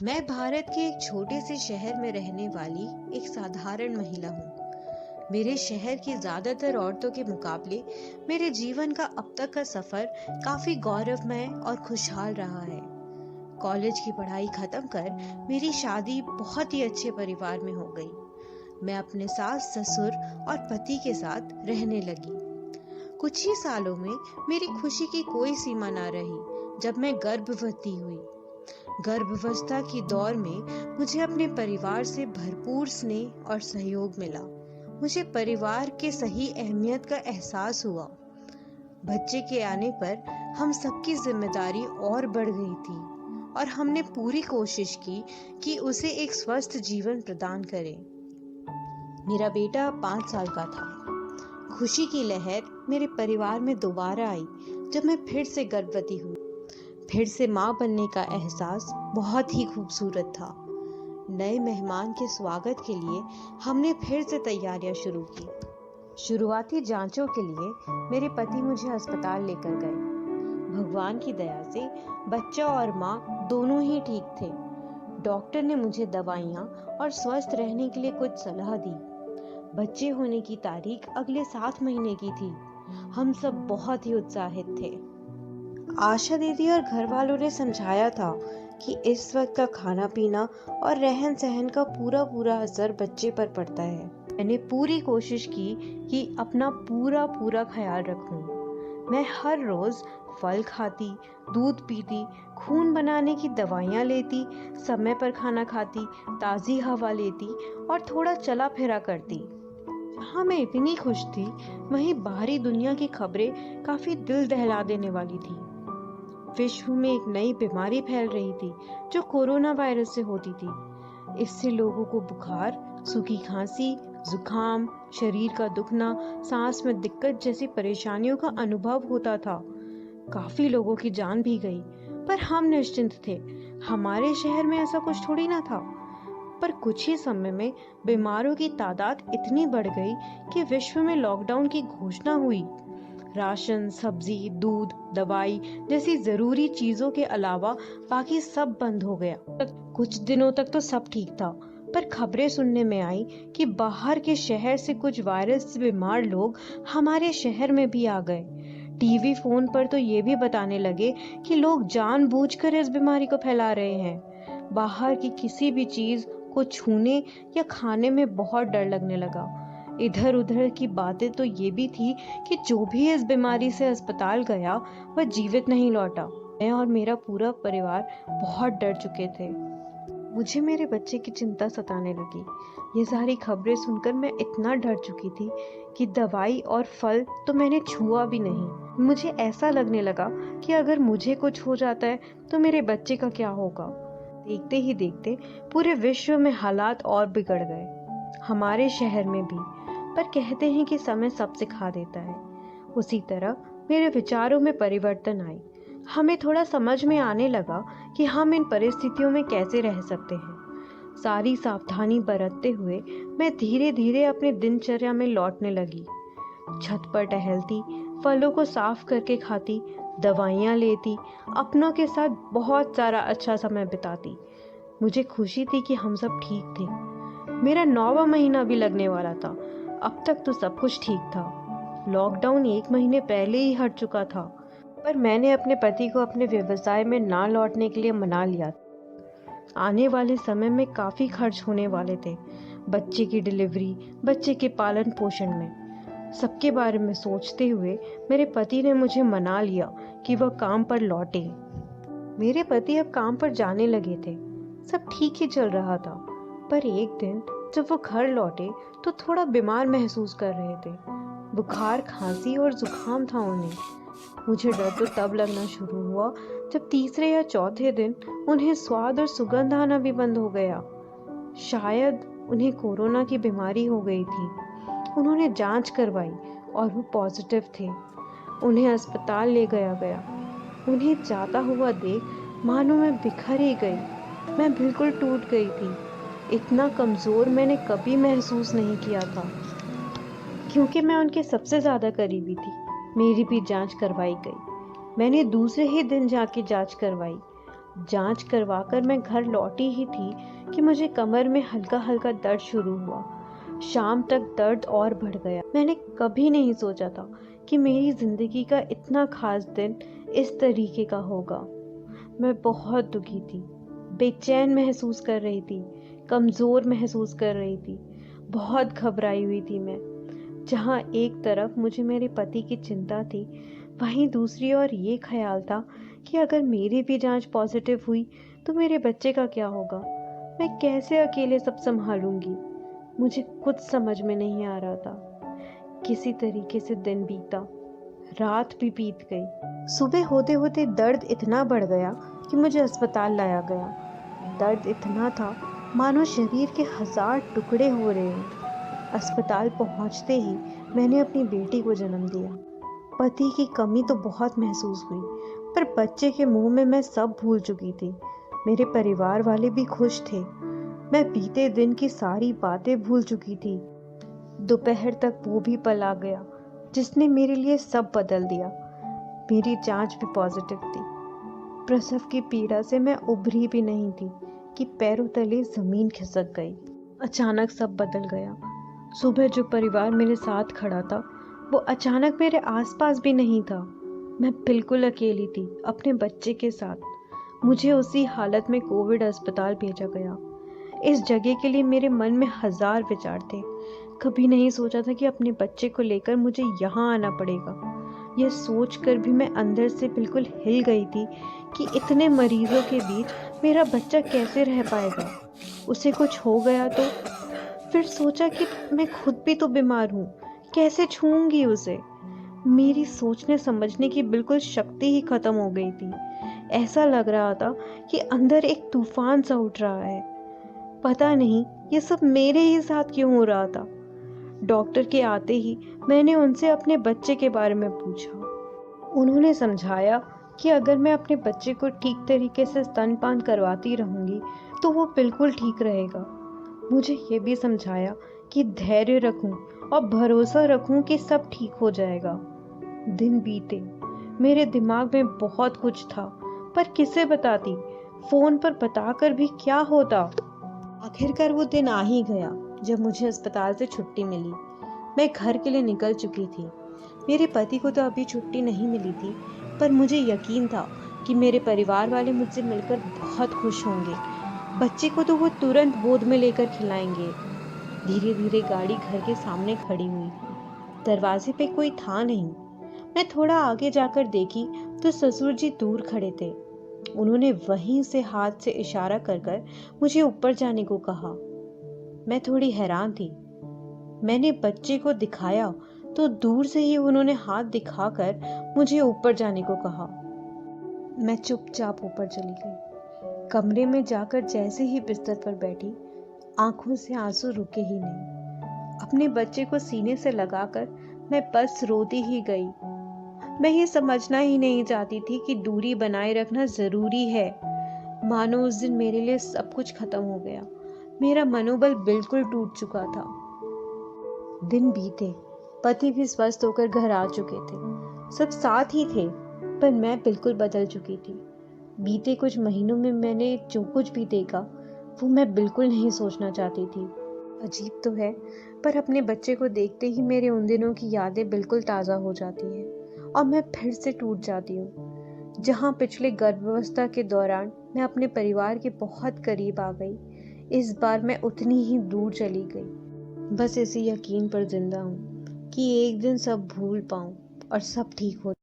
मैं भारत के एक छोटे से शहर में रहने वाली एक साधारण महिला हूँ। मेरे शहर की ज्यादातर औरतों के मुकाबले मेरे जीवन का अब तक का सफर काफी गौरवमय और खुशहाल रहा है। कॉलेज की पढ़ाई खत्म कर मेरी शादी बहुत ही अच्छे परिवार में हो गई। मैं अपने सास ससुर और पति के साथ रहने लगी। कुछ ही सालों में मेरी खुशी की कोई सीमा ना रही जब मैं गर्भवती हुई। गर्भावस्था की दौर में मुझे अपने परिवार से भरपूर स्नेह और सहयोग मिला। मुझे परिवार के सही अहमियत का एहसास हुआ। बच्चे के आने पर हम सबकी जिम्मेदारी और बढ़ गई थी और हमने पूरी कोशिश की कि उसे एक स्वस्थ जीवन प्रदान करें। मेरा बेटा 5 साल का था। खुशी की लहर मेरे परिवार में दोबारा आई जब मैं फिर से गर्भवती हुई। फिर से माँ बनने का एहसास बहुत ही खूबसूरत था। नए मेहमान के स्वागत के लिए हमने फिर से तैयारियां शुरू की। शुरुआती जांचों के लिए मेरे पति मुझे अस्पताल लेकर गए। भगवान की दया से बच्चा और माँ दोनों ही ठीक थे। डॉक्टर ने मुझे दवाइयाँ और स्वस्थ रहने के लिए कुछ सलाह दी। बच्चे होने की तारीख अगले 7 महीने की थी। हम सब बहुत ही उत्साहित थे। आशा दीदी और घर वालों ने समझाया था कि इस वक्त का खाना पीना और रहन सहन का पूरा असर बच्चे पर पड़ता है। मैंने पूरी कोशिश की कि अपना पूरा ख्याल रखूं। मैं हर रोज फल खाती, दूध पीती, खून बनाने की दवाइयाँ लेती, समय पर खाना खाती, ताज़ी हवा लेती और थोड़ा चला फिरा करती। जहाँ मैं इतनी खुश थी, वहीं बाहरी दुनिया की खबरें काफी दिल दहला देने वाली थी। विश्व में एक नई बीमारी फैल रही थी जो कोरोना वायरस से होती थी। इससे लोगों को बुखार, सूखी खांसी, जुकाम, शरीर का दुखना, सांस में दिक्कत जैसी परेशानियों का अनुभव होता था। काफी लोगों की जान भी गई, पर हम निश्चिंत थे। हमारे शहर में ऐसा कुछ थोड़ी ना था। पर कुछ ही समय में बीमारों की तादाद इतनी बढ़ गई कि विश्व में लॉकडाउन की घोषणा हुई। राशन, सब्जी, दूध, दवाई जैसी जरूरी चीजों के अलावा बाकी सब बंद हो गया। कुछ दिनों तक तो सब ठीक था, पर खबरें सुनने में आई कि बाहर के शहर से कुछ वायरस से बीमार लोग हमारे शहर में भी आ गए। टीवी, फोन पर तो ये भी बताने लगे कि लोग जानबूझकर इस बीमारी को फैला रहे हैं। बाहर की किसी भी चीज को छूने या खाने में बहुत डर लगने लगा। इधर उधर की बातें तो ये भी थी कि जो भी इस बीमारी से अस्पताल गया वह जीवित नहीं लौटा। मैं और मेरा पूरा परिवार बहुत डर चुके थे। मुझे मेरे बच्चे की चिंता सताने लगी। ये सारी खबरें सुनकर मैं इतना डर चुकी थी कि दवाई और फल तो मैंने छुआ भी नहीं। मुझे ऐसा लगने लगा कि अगर मुझे कुछ हो जाता है तो मेरे बच्चे का क्या होगा। देखते ही देखते पूरे विश्व में हालात और बिगड़ गए, हमारे शहर में भी। पर कहते हैं कि समय सब सिखा देता है। उसी तरह मेरे विचारों में परिवर्तन आई। हमें थोड़ा समझ में आने लगा कि हम इन परिस्थितियों में कैसे रह सकते हैं। सारी सावधानी बरतते हुए मैं धीरे धीरे अपने दिनचर्या में लौटने लगी। छत पर टहलती, फलों को साफ करके खाती, दवाइयाँ लेती, अपनों के साथ बहुत सारा अच्छा समय बिताती। मुझे खुशी थी कि हम सब ठीक थे। मेरा 9वां महीना भी लगने वाला था। अब तक तो सब कुछ ठीक था। लॉकडाउन 1 महीने पहले ही हट चुका था, पर मैंने अपने पति को अपने व्यवसाय में ना लौटने के लिए मना लिया। आने वाले समय में काफी खर्च होने वाले थे। बच्चे की डिलीवरी, बच्चे के पालन पोषण में, सबके बारे में सोचते हुए मेरे पति ने मुझे मना लिया कि वह काम पर लौटे। मेरे पति अब काम पर जाने लगे थे। सब ठीक ही चल रहा था, पर एक दिन जब वो घर लौटे तो थोड़ा बीमार महसूस कर रहे थे। बुखार, खांसी और जुकाम था उन्हें। मुझे डर तो तब लगना शुरू हुआ जब तीसरे या चौथे दिन उन्हें स्वाद और सुगंध आना भी बंद हो गया। शायद उन्हें कोरोना की बीमारी हो गई थी। उन्होंने जांच करवाई और वो पॉजिटिव थे। उन्हें अस्पताल ले गया। उन्हें जाता हुआ देख मानो मैं बिखर ही गई। मैं बिल्कुल टूट गई थी। इतना कमजोर मैंने कभी महसूस नहीं किया था। क्योंकि मैं उनके सबसे ज्यादा करीबी थी, मेरी भी जांच करवाई गई। मैंने दूसरे ही दिन जाके जांच करवाई। जांच करवाकर मैं घर लौटी ही थी कि मुझे कमर में हल्का हल्का दर्द शुरू हुआ। शाम तक दर्द और बढ़ गया। मैंने कभी नहीं सोचा था कि मेरी जिंदगी का इतना खास दिन इस तरीके का होगा। मैं बहुत दुखी थी, बेचैन महसूस कर रही थी, कमजोर महसूस कर रही थी, बहुत घबराई हुई थी मैं। जहाँ एक तरफ मुझे मेरे पति की चिंता थी, वहीं दूसरी ओर ये ख्याल था कि अगर मेरी भी जांच पॉजिटिव हुई तो मेरे बच्चे का क्या होगा। मैं कैसे अकेले सब संभालूंगी, मुझे कुछ समझ में नहीं आ रहा था। किसी तरीके से दिन बीता, रात भी बीत गई। सुबह होते होते दर्द इतना बढ़ गया कि मुझे अस्पताल लाया गया। दर्द इतना था मानो शरीर के 1000 टुकड़े हो रहे हों। अस्पताल पहुंचते ही मैंने अपनी बेटी को जन्म दिया। पति की कमी तो बहुत महसूस हुई, पर बच्चे के मुंह में मैं सब भूल चुकी थी। मेरे परिवार वाले भी खुश थे। मैं बीते दिन की सारी बातें भूल चुकी थी। दोपहर तक वो भी पल आ गया जिसने मेरे लिए सब बदल दिया। मेरी जांच भी पॉजिटिव थी। प्रसव की पीड़ा से मैं उभरी भी नहीं थी कि पैरों तले जमीन खिसक गई। अचानक सब बदल गया। सुबह जो परिवार मेरे साथ खड़ा था वो अचानक मेरे आसपास भी नहीं था। मैं बिल्कुल अकेली थी अपने बच्चे के साथ। मुझे उसी हालत में कोविड अस्पताल भेजा गया। इस जगह के लिए मेरे मन में 1000 विचार थे। कभी नहीं सोचा था कि अपने बच्चे को लेकर मुझे यहाँ आना पड़ेगा। यह सोचकर भी मैं अंदर से बिल्कुल हिल गई थी कि इतने मरीजों के बीच मेरा बच्चा कैसे रह पाएगा। उसे कुछ हो गया तो। फिर सोचा कि मैं खुद भी तो बीमार हूँ, कैसे छूऊंगी उसे। मेरी सोचने समझने की बिल्कुल शक्ति ही खत्म हो गई थी। ऐसा लग रहा था कि अंदर एक तूफान सा उठ रहा है। पता नहीं ये सब मेरे ही साथ क्यों हो रहा था। डॉक्टर के आते ही मैंने उनसे अपने बच्चे के बारे में पूछा। उन्होंने समझाया कि अगर मैं अपने बच्चे को ठीक तरीके से स्तनपान करवाती रहूंगी तो वो बिल्कुल ठीक रहेगा। मुझे ये भी समझाया कि धैर्य रखूं और भरोसा रखूं कि सब ठीक हो जाएगा। दिन बीते, मेरे दिमाग में बहुत कुछ था, पर किसे बताती, फोन पर बताकर भी क्या होता। आखिरकार वो दिन आ ही गया जब मुझे अस्पताल से छुट्टी मिली। मैं घर के लिए निकल चुकी थी। मेरे पति को तो अभी छुट्टी नहीं मिली थी, पर मुझे यकीन था कि मेरे परिवार वाले मुझसे मिलकर बहुत खुश होंगे। बच्चे को तो वो तुरंत गोद में लेकर खिलाएंगे। धीरे धीरे गाड़ी घर के सामने खड़ी हुई। दरवाजे पे कोई था नहीं। मैं थोड़ा आगे जाकर देखी तो ससुर जी दूर खड़े थे। उन्होंने वहीं से हाथ से इशारा कर कर मुझे ऊपर जाने को कहा। मैं थोड़ी हैरान थी। मैंने बच्चे को दिखाया तो दूर से ही उन्होंने हाथ दिखाकर मुझे ऊपर जाने को कहा। मैं चुपचाप ऊपर चली गई। कमरे में जाकर जैसे ही बिस्तर पर बैठी, आंखों से आंसू रुके ही नहीं। अपने बच्चे को सीने से लगाकर मैं बस रोती ही गई। मैं ये समझना ही नहीं चाहती थी कि दूरी बनाए रखना जरूरी है। मानो उस दिन मेरे लिए सब कुछ खत्म हो गया। मेरा मनोबल बिल्कुल टूट चुका था। दिन बीते, पति भी स्वस्थ होकर घर आ चुके थे। सब साथ ही थे, पर मैं बिल्कुल बदल चुकी थी। बीते कुछ महीनों में मैंने जो कुछ भी देखा वो मैं बिल्कुल नहीं सोचना चाहती थी। अजीब तो है, पर अपने बच्चे को देखते ही मेरे उन दिनों की यादें बिल्कुल ताज़ा हो जाती हैं और मैं फिर से टूट जाती हूँ। जहाँ पिछले गर्भावस्था के दौरान मैं अपने परिवार के बहुत करीब आ गई, इस बार मैं उतनी ही दूर चली गई। बस इसी यकीन पर जिंदा हूँ कि एक दिन सब भूल पाऊँ और सब ठीक हो।